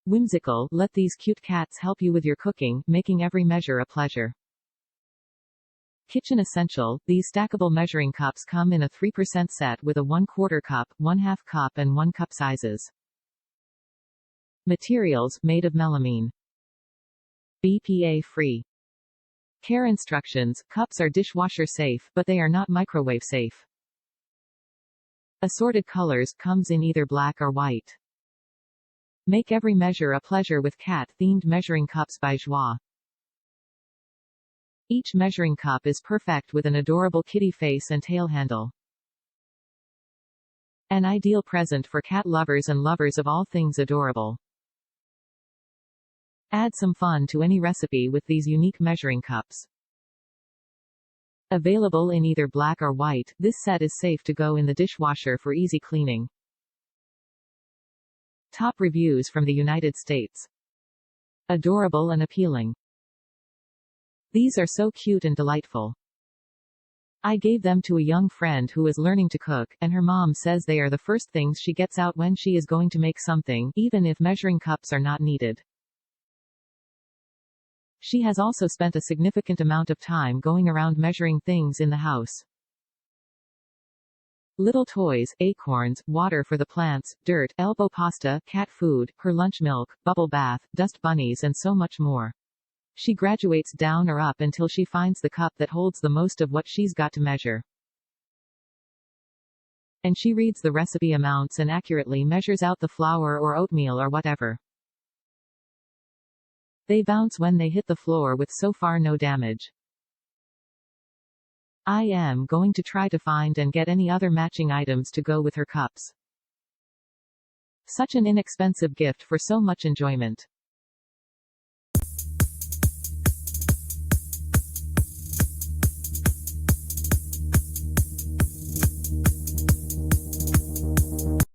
Whimsical, let these cute cats help you with your cooking, making every measure a pleasure. Kitchen Essential, these stackable measuring cups come in a 3% set with a 1/4 cup, 1/2 cup and 1 cup sizes. Materials, made of melamine. BPA-free. Care instructions, cups are dishwasher safe, but they are not microwave safe. Assorted colors, comes in either black or white. Make every measure a pleasure with cat-themed measuring cups by Joie. Each measuring cup is perfect with an adorable kitty face and tail handle. An ideal present for cat lovers and lovers of all things adorable. Add some fun to any recipe with these unique measuring cups. Available in either black or white, this set is safe to go in the dishwasher for easy cleaning. Top reviews from the United States. Adorable and appealing. These are so cute and delightful. I gave them to a young friend who is learning to cook, and her mom says they are the first things she gets out when she is going to make something, even if measuring cups are not needed. She has also spent a significant amount of time going around measuring things in the house. Little toys, acorns, water for the plants, dirt, elbow pasta, cat food, her lunch milk, bubble bath, dust bunnies and so much more. She graduates down or up until she finds the cup that holds the most of what she's got to measure. And she reads the recipe amounts and accurately measures out the flour or oatmeal or whatever. They bounce when they hit the floor with so far no damage. I am going to try to find and get any other matching items to go with her cups. Such an inexpensive gift for so much enjoyment.